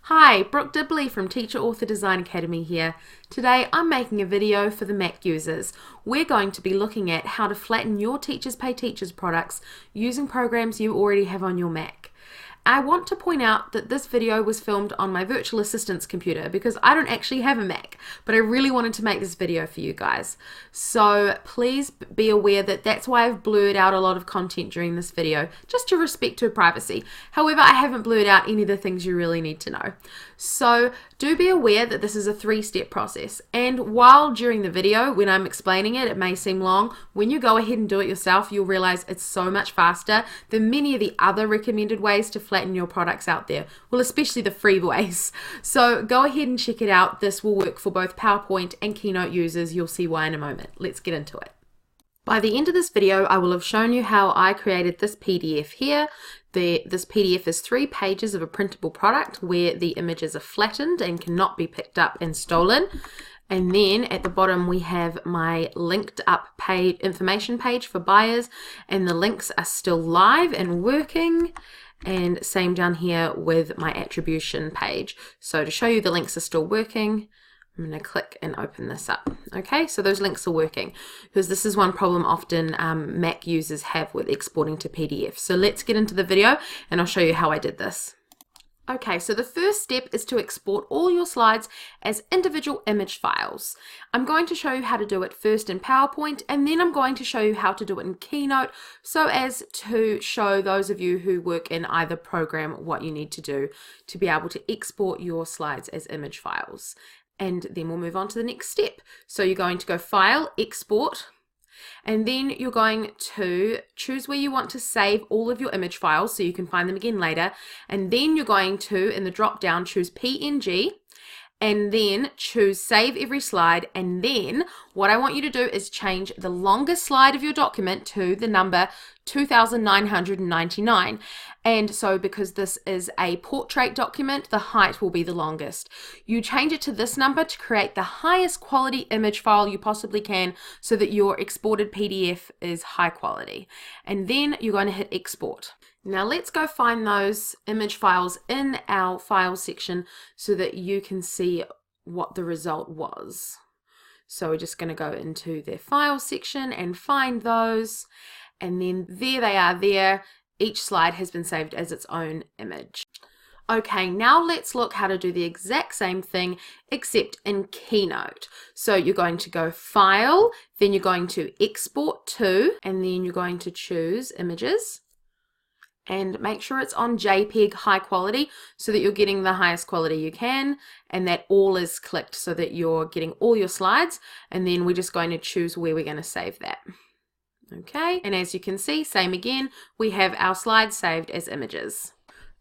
Hi, Brooke Dibley from Teacher Author Design Academy here. Today I'm making a video for the Mac users. We're going to be looking at how to flatten your Teachers Pay Teachers products using programs you already have on your Mac. I want to point out that this video was filmed on my virtual assistant's computer because I don't actually have a Mac, but I really wanted to make this video for you guys. So please be aware that that's why I've blurred out a lot of content during this video, just to respect her privacy. However, I haven't blurred out any of the things you really need to know. So do be aware that this is a three-step process. And while during the video, when I'm explaining it, it may seem long, when you go ahead and do it yourself, you'll realize it's so much faster than many of the other recommended ways to flatten your products out there. Well, especially the free ways. So go ahead and check it out. This will work for both PowerPoint and Keynote users. You'll see why in a moment. Let's get into it. By the end of this video, I will have shown you how I created this PDF here. This PDF is 3 pages of a printable product where the images are flattened and cannot be picked up and stolen. And then at the bottom we have my linked up information page for buyers, and the links are still live and working. And same down here with my attribution page. So to show you the links are still working, I'm going to click and open this up. Okay, so those links are working because this is one problem often Mac users have with exporting to PDF. So let's get into the video and I'll show you how I did this. Okay, so the first step is to export all your slides as individual image files. I'm going to show you how to do it first in PowerPoint, and then I'm going to show you how to do it in Keynote so as to show those of you who work in either program what you need to do to be able to export your slides as image files. And then we'll move on to the next step. So you're going to go File, Export, and then you're going to choose where you want to save all of your image files so you can find them again later. And then you're going to, in the drop down, choose PNG, and then choose Save Every Slide. And then what I want you to do is change the longest slide of your document to the number 2,999. And so because this is a portrait document, the height will be the longest. You change it to this number to create the highest quality image file you possibly can so that your exported PDF is high quality. And then you're going to hit export. Now let's go find those image files in our files section so that you can see what the result was. So we're just going to go into their files section and find those. And then there they are there. Each slide has been saved as its own image. Okay, now let's look how to do the exact same thing except in Keynote. So you're going to go File, then you're going to Export to, and then you're going to choose Images. And make sure it's on JPEG high quality so that you're getting the highest quality you can, and that all is clicked so that you're getting all your slides. And then we're just going to choose where we're going to save that. Okay, and as you can see, same again, we have our slides saved as images.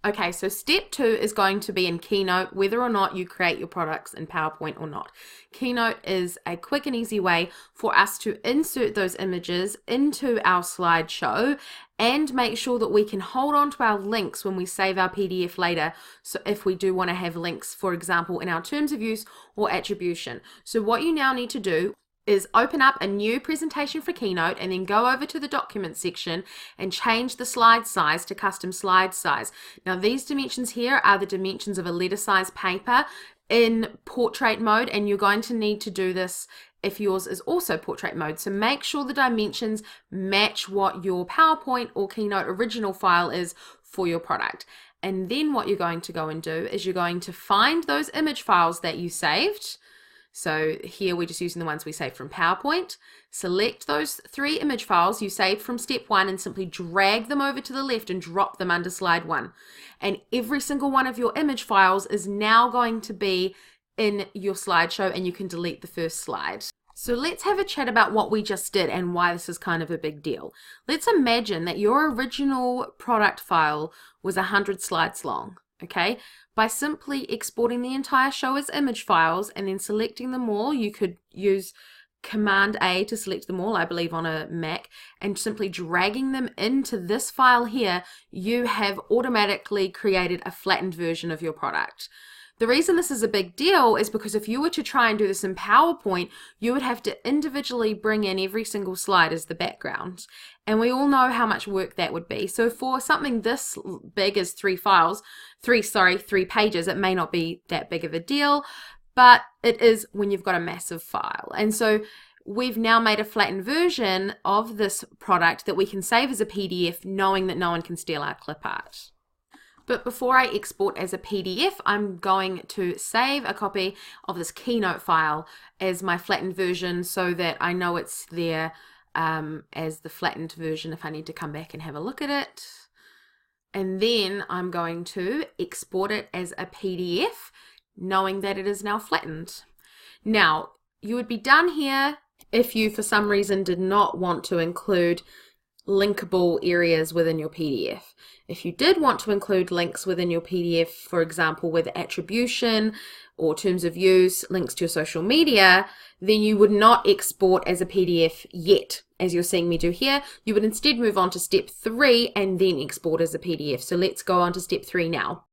Okay, so step 2 is going to be in Keynote, whether or not you create your products in PowerPoint or not. Keynote is a quick and easy way for us to insert those images into our slideshow and make sure that we can hold on to our links when we save our PDF later. So if we do want to have links, for example, in our terms of use or attribution. So what you now need to do is open up a new presentation for Keynote and then go over to the document section and change the slide size to custom slide size. Now these dimensions here are the dimensions of a letter size paper in portrait mode, and you're going to need to do this if yours is also portrait mode. So make sure the dimensions match what your PowerPoint or Keynote original file is for your product. And then what you're going to go and do is you're going to find those image files that you saved. So here we're just using the ones we saved from PowerPoint. Select those 3 image files you saved from step 1 and simply drag them over to the left and drop them under slide 1. And every single one of your image files is now going to be in your slideshow, and you can delete the first slide. So let's have a chat about what we just did and why this is kind of a big deal. Let's imagine that your original product file was 100 slides long, okay? By simply exporting the entire show as image files and then selecting them all, you could use Command A to select them all, I believe on a Mac, and simply dragging them into this file here, you have automatically created a flattened version of your product. The reason this is a big deal is because if you were to try and do this in PowerPoint, you would have to individually bring in every single slide as the background. And we all know how much work that would be. So for something this big as three pages, it may not be that big of a deal, but it is when you've got a massive file. And so we've now made a flattened version of this product that we can save as a PDF, knowing that no one can steal our clip art. But before I export as a PDF, I'm going to save a copy of this Keynote file as my flattened version so that I know it's there as the flattened version if I need to come back and have a look at it. And then I'm going to export it as a PDF, knowing that it is now flattened. Now, you would be done here if you, for some reason, did not want to include linkable areas within your PDF. If you did want to include links within your PDF, for example, with attribution or terms of use, links to your social media, then you would not export as a PDF yet, as you're seeing me do here. You would instead move on to step 3 and then export as a PDF. So let's go on to step 3 now.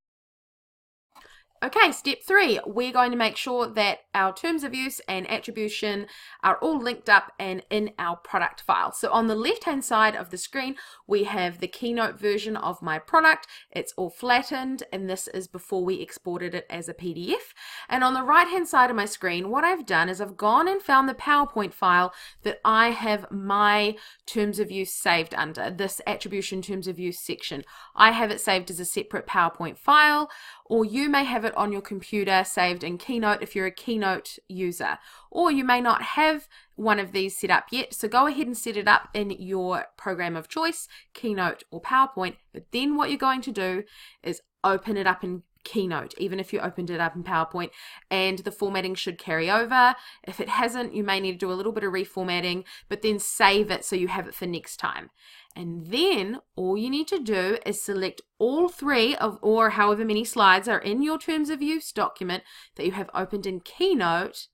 Okay, step 3, we're going to make sure that our terms of use and attribution are all linked up and in our product file. So on the left-hand side of the screen, we have the Keynote version of my product. It's all flattened, and this is before we exported it as a PDF. And on the right-hand side of my screen, what I've done is I've gone and found the PowerPoint file that I have my terms of use saved under, this attribution terms of use section. I have it saved as a separate PowerPoint file, or you may have it on your computer saved in Keynote if you're a Keynote user, or you may not have one of these set up yet, so go ahead and set it up in your program of choice, Keynote or PowerPoint. But then what you're going to do is open it up in Keynote, even if you opened it up in PowerPoint, and the formatting should carry over. If it hasn't, you may need to do a little bit of reformatting, but then save it so you have it for next time. And then all you need to do is select all 3 of, or however many slides are in your terms of use document that you have opened in Keynote,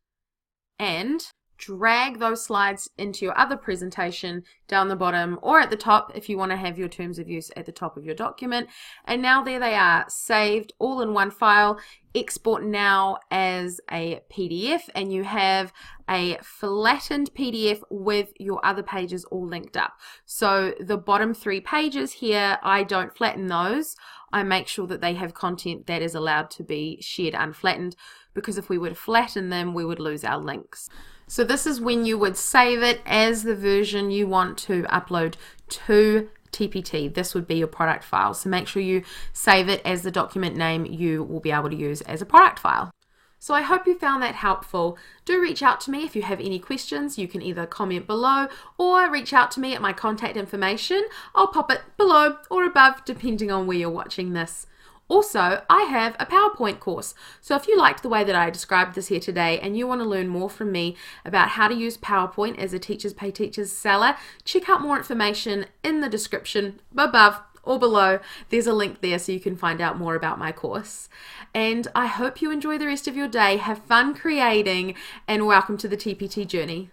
and drag those slides into your other presentation down the bottom or at the top if you want to have your terms of use at the top of your document. And now there they are, saved all in one file. Export now as a PDF, and you have a flattened PDF with your other pages all linked up. So the bottom 3 pages here, I don't flatten those. I make sure that they have content that is allowed to be shared unflattened, because if we were to flatten them, we would lose our links. So this is when you would save it as the version you want to upload to TPT. This would be your product file. So make sure you save it as the document name you will be able to use as a product file. So I hope you found that helpful. Do reach out to me if you have any questions. You can either comment below or reach out to me at my contact information. I'll pop it below or above depending on where you're watching this. Also, I have a PowerPoint course, so if you liked the way that I described this here today and you want to learn more from me about how to use PowerPoint as a Teachers Pay Teachers seller, check out more information in the description above or below. There's a link there so you can find out more about my course. And I hope you enjoy the rest of your day, have fun creating, and welcome to the TPT journey.